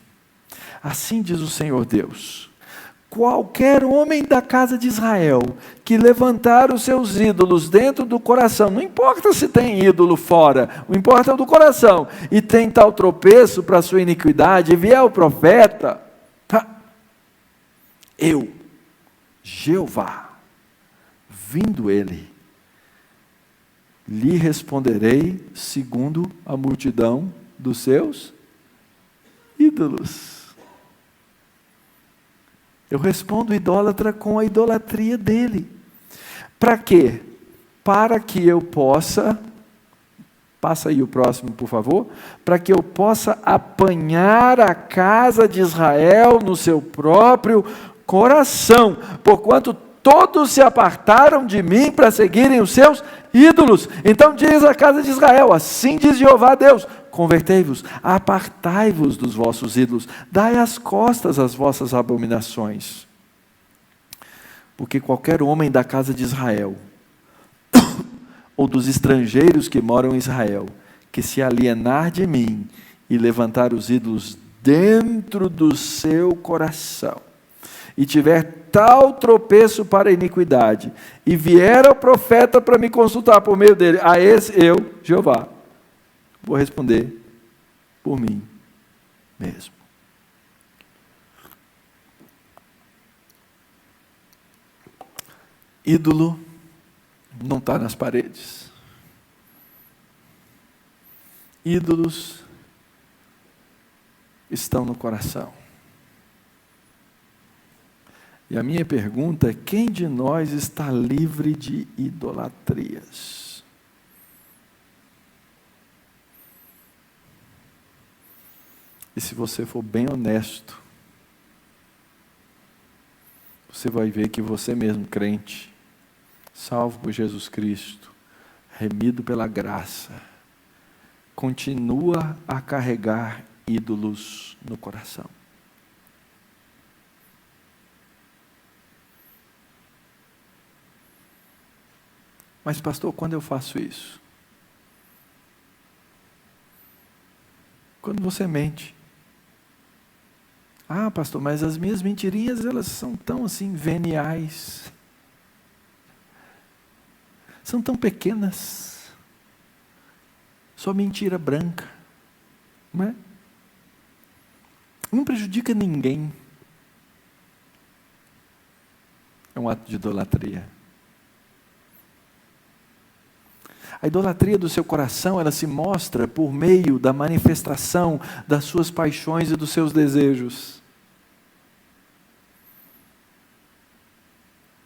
assim diz o Senhor Deus, qualquer homem da casa de Israel que levantar os seus ídolos dentro do coração, não importa se tem ídolo fora, o importa é o do coração, e tem tal tropeço para a sua iniquidade, e vier o profeta, eu, Jeová, vindo ele, lhe responderei segundo a multidão dos seus ídolos. Eu respondo o idólatra com a idolatria dele. Para quê? Para que eu possa, passa aí o próximo, por favor, para que eu possa apanhar a casa de Israel no seu próprio coração, porquanto todos se apartaram de mim para seguirem os seus ídolos. Então diz a casa de Israel, assim diz Jeová Deus, convertei-vos, apartai-vos dos vossos ídolos, dai as costas às vossas abominações. Porque qualquer homem da casa de Israel, ou dos estrangeiros que moram em Israel, que se alienar de mim e levantar os ídolos dentro do seu coração, e tiver tal tropeço para a iniquidade, e vier ao profeta para me consultar por meio dele, a esse eu, Jeová, vou responder por mim mesmo. Ídolo não está nas paredes. Ídolos estão no coração. E a minha pergunta é: quem de nós está livre de idolatrias? E se você for bem honesto, você vai ver que você mesmo, crente, salvo por Jesus Cristo, remido pela graça, continua a carregar ídolos no coração. Mas pastor, quando eu faço isso? Quando você mente. Ah, pastor, mas as minhas mentirinhas, elas são tão assim veniais. São tão pequenas. Só mentira branca. Não é? Não prejudica ninguém. É um ato de idolatria. A idolatria do seu coração, ela se mostra por meio da manifestação das suas paixões e dos seus desejos.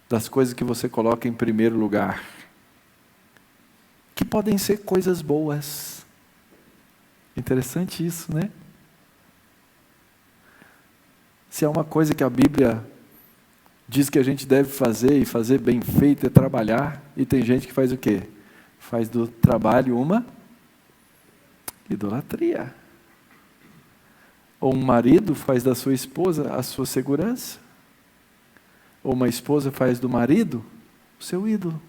Das coisas que você coloca em primeiro lugar. Que podem ser coisas boas. Interessante isso, né? Se há uma coisa que a Bíblia diz que a gente deve fazer, e fazer bem feito, é trabalhar, e tem gente que faz o quê? Faz do trabalho uma idolatria. Ou um marido faz da sua esposa a sua segurança. Ou uma esposa faz do marido o seu ídolo.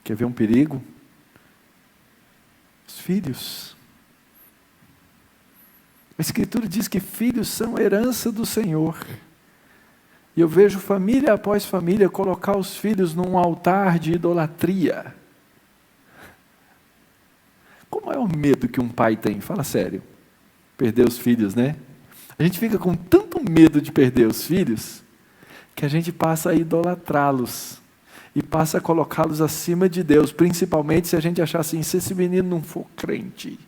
Quer ver um perigo? Os filhos. A Escritura diz que filhos são herança do Senhor. E eu vejo família após família colocar os filhos num altar de idolatria. Como é o medo que um pai tem? Fala sério. Perder os filhos, né? A gente fica com tanto medo de perder os filhos, que a gente passa a idolatrá-los. E passa a colocá-los acima de Deus. Principalmente se a gente achar assim, se esse menino não for crente.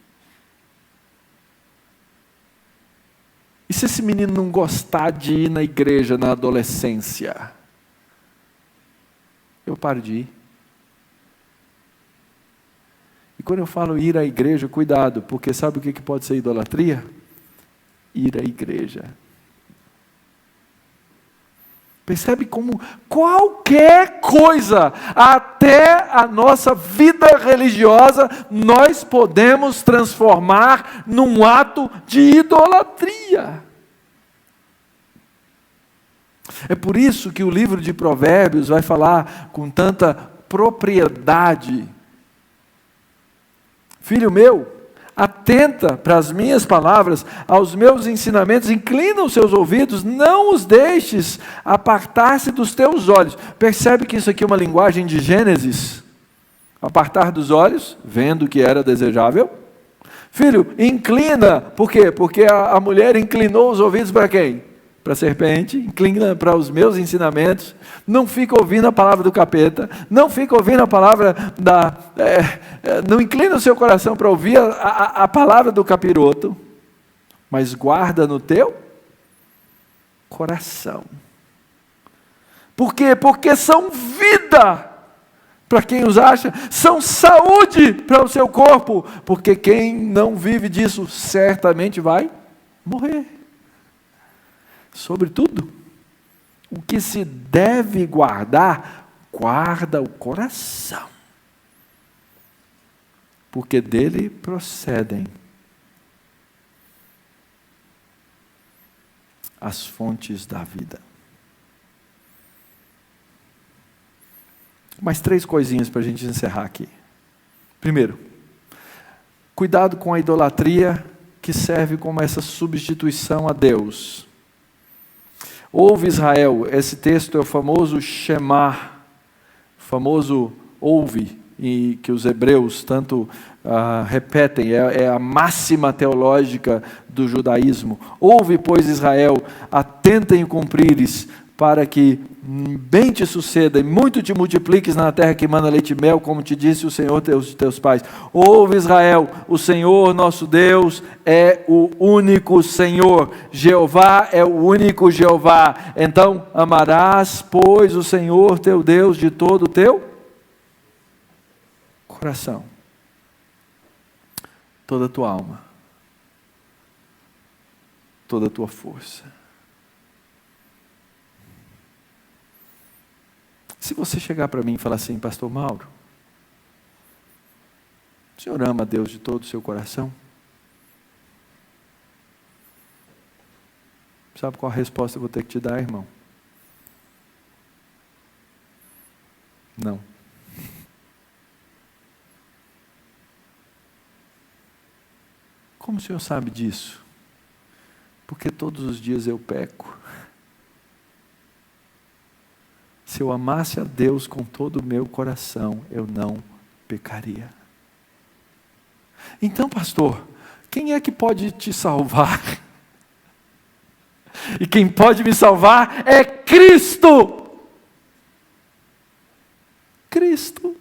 E se esse menino não gostar de ir na igreja na adolescência? Eu paro de ir. E quando eu falo ir à igreja, cuidado, porque sabe o que pode ser idolatria? Ir à igreja. Percebe como qualquer coisa, até a nossa vida religiosa, nós podemos transformar num ato de idolatria. É por isso que o livro de Provérbios vai falar com tanta propriedade. Filho meu, atenta para as minhas palavras, aos meus ensinamentos, inclina os seus ouvidos, não os deixes apartar-se dos teus olhos. Percebe que isso aqui é uma linguagem de Gênesis? Apartar dos olhos, vendo que era desejável. Filho, inclina, por quê? Porque a mulher inclinou os ouvidos para quem? Para a serpente, inclina para os meus ensinamentos, não fica ouvindo a palavra do capeta, não fica ouvindo a palavra não inclina o seu coração para ouvir a palavra do capiroto, mas guarda no teu coração. Por quê? Porque são vida para quem os acha, são saúde para o seu corpo, porque quem não vive disso certamente vai morrer. Sobretudo, o que se deve guardar, guarda o coração, porque dele procedem as fontes da vida. Mais 3 coisinhas para a gente encerrar aqui. Primeiro, cuidado com a idolatria que serve como essa substituição a Deus. Ouve Israel, esse texto é o famoso Shema, famoso ouve, e que os hebreus tanto repetem, é a máxima teológica do judaísmo. Ouve, pois, Israel, atenta em cumprires, para que bem te suceda e muito te multipliques na terra que manda leite e mel, como te disse o Senhor teus pais. Ouve Israel, o Senhor nosso Deus é o único Senhor, Jeová é o único Jeová. Então amarás, pois, o Senhor teu Deus de todo o teu coração, toda a tua alma, toda a tua força. Se você chegar para mim e falar assim, pastor Mauro, o senhor ama a Deus de todo o seu coração? Sabe qual a resposta eu vou ter que te dar, irmão? Não. Como o senhor sabe disso? Porque todos os dias eu peco. Se eu amasse a Deus com todo o meu coração, eu não pecaria. Então, pastor, quem é que pode te salvar? E quem pode me salvar é Cristo. Cristo.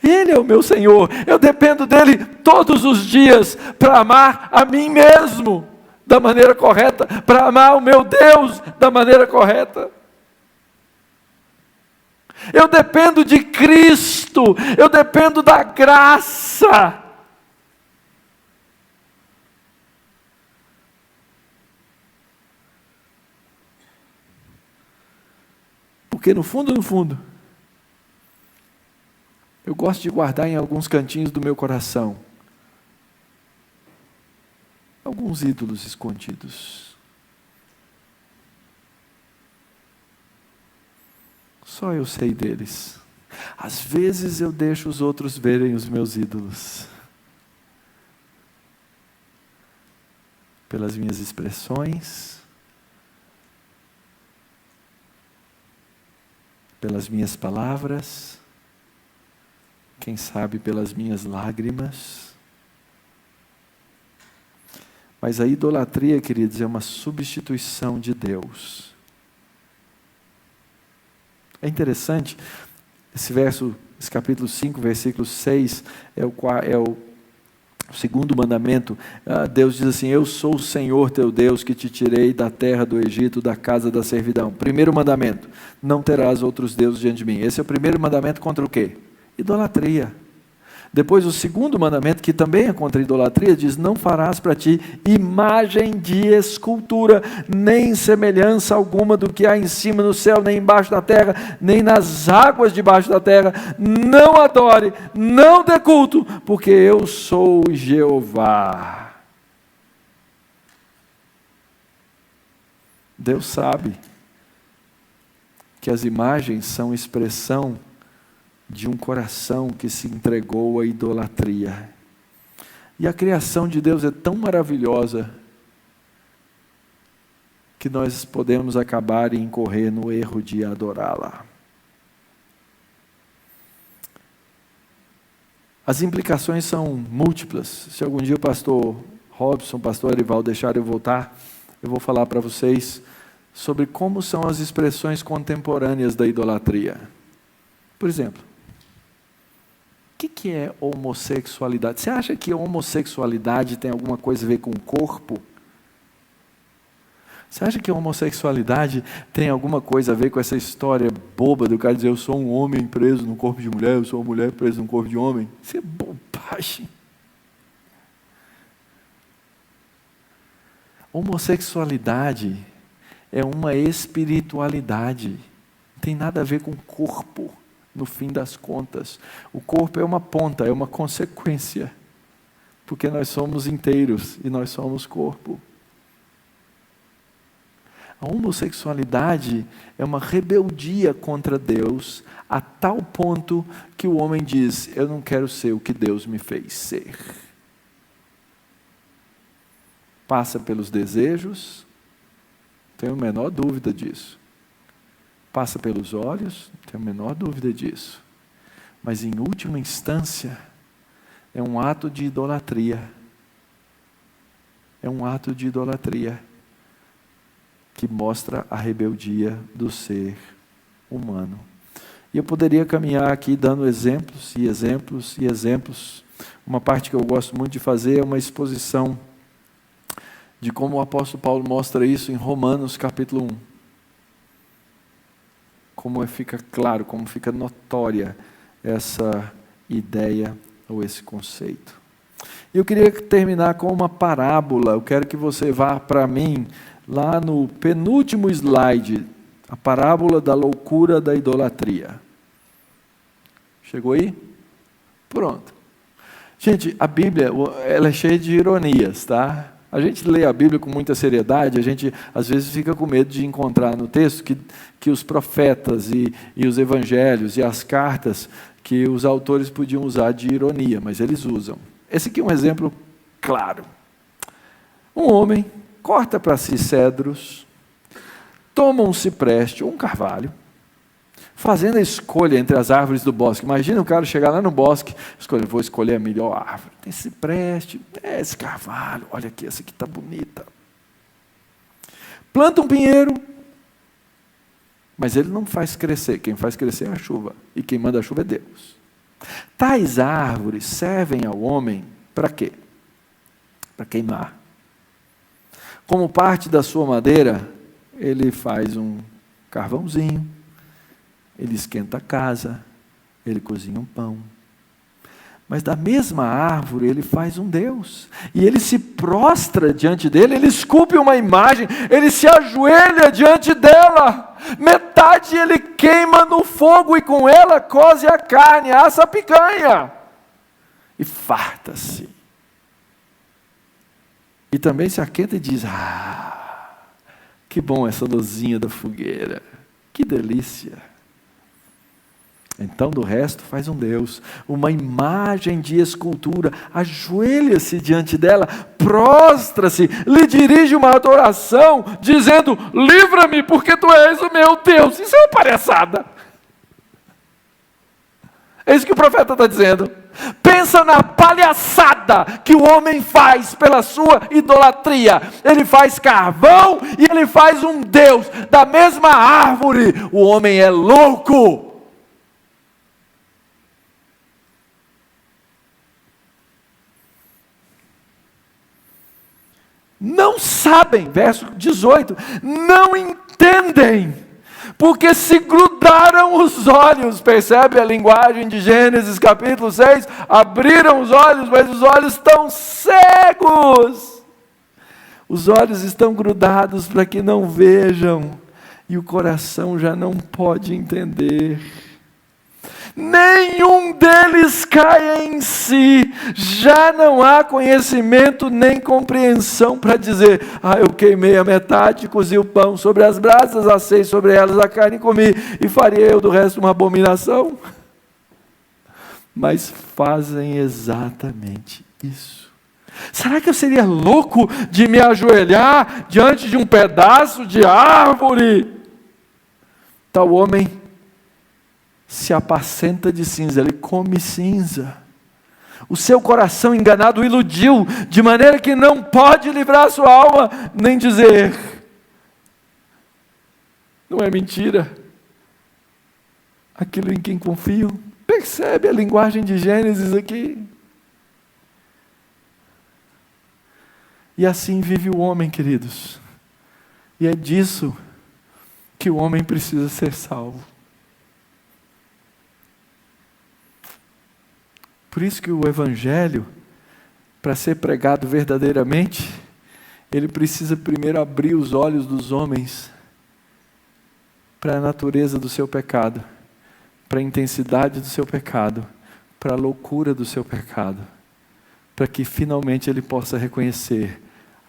Ele é o meu Senhor. Eu dependo dele todos os dias para amar a mim mesmo da maneira correta, para amar o meu Deus da maneira correta. Eu dependo de Cristo, eu dependo da graça. Porque no fundo, eu gosto de guardar em alguns cantinhos do meu coração alguns ídolos escondidos. Só eu sei deles. Às vezes eu deixo os outros verem os meus ídolos. Pelas minhas expressões, pelas minhas palavras, quem sabe pelas minhas lágrimas. Mas a idolatria, queridos, é uma substituição de Deus. É interessante, esse capítulo 5, versículo 6, é o segundo mandamento. Deus diz assim: eu sou o Senhor teu Deus que te tirei da terra do Egito, da casa da servidão. Primeiro mandamento: não terás outros deuses diante de mim. Esse é o primeiro mandamento contra o quê? Idolatria. Depois o segundo mandamento, que também é contra a idolatria, diz: não farás para ti imagem de escultura, nem semelhança alguma do que há em cima no céu, nem embaixo da terra, nem nas águas debaixo da terra. Não adore, não dê culto, porque eu sou Jeová. Deus sabe que as imagens são expressão de um coração que se entregou à idolatria. E a criação de Deus é tão maravilhosa que nós podemos acabar e incorrer no erro de adorá-la. As implicações são múltiplas. Se algum dia o pastor Robson, o pastor Arival deixar eu voltar, eu vou falar para vocês sobre como são as expressões contemporâneas da idolatria. Por exemplo, o que é homossexualidade? Você acha que a homossexualidade tem alguma coisa a ver com o corpo? Você acha que a homossexualidade tem alguma coisa a ver com essa história boba do cara dizer: eu sou um homem preso no corpo de mulher, eu sou uma mulher presa no corpo de homem? Isso é bobagem. Homossexualidade é uma espiritualidade, não tem nada a ver com o corpo. No fim das contas, o corpo é uma ponta, é uma consequência, porque nós somos inteiros e nós somos corpo. A homossexualidade é uma rebeldia contra Deus, a tal ponto que o homem diz: eu não quero ser o que Deus me fez ser. Passa pelos desejos, tenho a menor dúvida disso. Passa pelos olhos, não tenho a menor dúvida disso. Mas em última instância, é um ato de idolatria. É um ato de idolatria que mostra a rebeldia do ser humano. E eu poderia caminhar aqui dando exemplos e exemplos e exemplos. Uma parte que eu gosto muito de fazer é uma exposição de como o apóstolo Paulo mostra isso em Romanos capítulo 1. Como fica claro, como fica notória essa ideia ou esse conceito. Eu queria terminar com uma parábola. Eu quero que você vá para mim, lá no penúltimo slide, a parábola da loucura da idolatria. Chegou aí? Pronto. Gente, a Bíblia, ela é cheia de ironias, tá? A gente lê a Bíblia com muita seriedade, a gente às vezes fica com medo de encontrar no texto que os profetas e os evangelhos e as cartas que os autores podiam usar de ironia, mas eles usam. Esse aqui é um exemplo claro. Um homem corta para si cedros, toma um cipreste ou um carvalho, fazendo a escolha entre as árvores do bosque. Imagina o cara chegar lá no bosque, vou escolher a melhor árvore. Tem cipreste, esse carvalho, olha aqui, essa aqui está bonita. Planta um pinheiro, mas ele não faz crescer, quem faz crescer é a chuva, e quem manda a chuva é Deus. Tais árvores servem ao homem para quê? Para queimar. Como parte da sua madeira, ele faz um carvãozinho, ele esquenta a casa, ele cozinha um pão. Mas da mesma árvore ele faz um Deus, e ele se prostra diante dele, ele esculpe uma imagem, ele se ajoelha diante dela, metade ele queima no fogo e com ela coze a carne, assa a picanha, e farta-se. E também se aquenta e diz, que bom essa luzinha da fogueira, que delícia. Então do resto faz um Deus, uma imagem de escultura, ajoelha-se diante dela, prostra-se, lhe dirige uma adoração, dizendo, livra-me porque tu és o meu Deus. Isso é uma palhaçada. É isso que o profeta está dizendo. Pensa na palhaçada que o homem faz pela sua idolatria. Ele faz carvão e ele faz um Deus da mesma árvore. O homem é louco. Não sabem, verso 18, não entendem, porque se grudaram os olhos, percebe a linguagem de Gênesis capítulo 6? Abriram os olhos, mas os olhos estão cegos, os olhos estão grudados para que não vejam, e o coração já não pode entender. Nenhum deles cai em si, já não há conhecimento nem compreensão para dizer, eu queimei a metade, cozi o pão sobre as brasas, assei sobre elas a carne e comi, e faria eu do resto uma abominação? Mas fazem exatamente isso. Será que eu seria louco de me ajoelhar diante de um pedaço de árvore? Tal homem se apacenta de cinza, ele come cinza. O seu coração enganado o iludiu, de maneira que não pode livrar a sua alma, nem dizer, não é mentira, aquilo em quem confio. Percebe a linguagem de Gênesis aqui? E assim vive o homem, queridos. E é disso que o homem precisa ser salvo. Por isso que o Evangelho, para ser pregado verdadeiramente, ele precisa primeiro abrir os olhos dos homens para a natureza do seu pecado, para a intensidade do seu pecado, para a loucura do seu pecado, para que finalmente ele possa reconhecer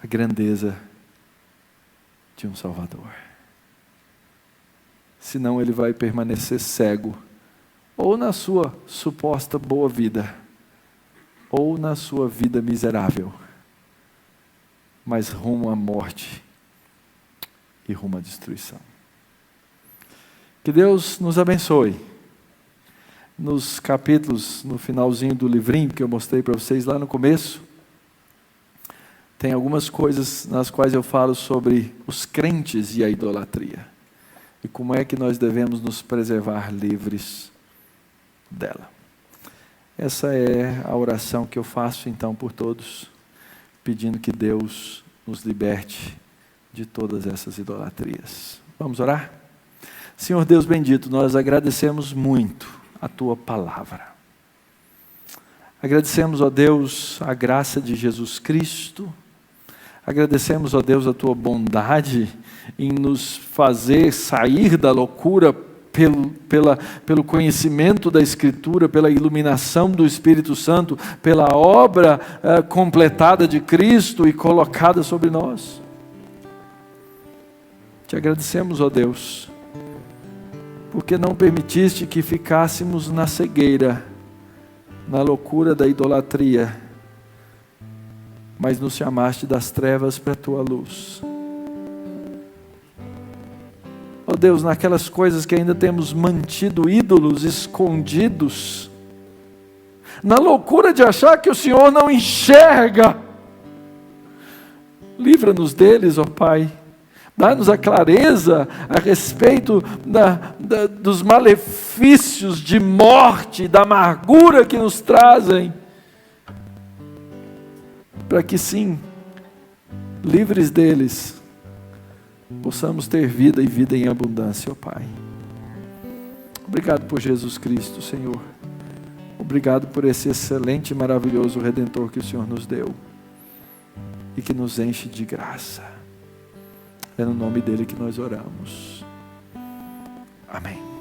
a grandeza de um Salvador. Senão ele vai permanecer cego, ou na sua suposta boa vida, ou na sua vida miserável, mas rumo à morte e rumo à destruição. Que Deus nos abençoe. Nos capítulos, no finalzinho do livrinho que eu mostrei para vocês lá no começo, tem algumas coisas nas quais eu falo sobre os crentes e a idolatria, e como é que nós devemos nos preservar livres dela. Essa é a oração que eu faço então por todos, pedindo que Deus nos liberte de todas essas idolatrias. Vamos orar? Senhor Deus bendito, nós agradecemos muito a Tua palavra. Agradecemos, ó Deus, a graça de Jesus Cristo. Agradecemos, ó Deus, a Tua bondade em nos fazer sair da loucura pelo conhecimento da Escritura, pela iluminação do Espírito Santo, pela obra completada de Cristo e colocada sobre nós. Te agradecemos, ó Deus, porque não permitiste que ficássemos na cegueira, na loucura da idolatria, mas nos chamaste das trevas para a tua luz. Ó Deus, naquelas coisas que ainda temos mantido ídolos escondidos, na loucura de achar que o Senhor não enxerga, livra-nos deles, ó Pai. Dá-nos a clareza a respeito dos malefícios de morte, da amargura que nos trazem, para que sim, livres deles, possamos ter vida e vida em abundância, ó Pai. Obrigado por Jesus Cristo, Senhor. Obrigado por esse excelente e maravilhoso Redentor que o Senhor nos deu e que nos enche de graça. É no nome dele que nós oramos. Amém.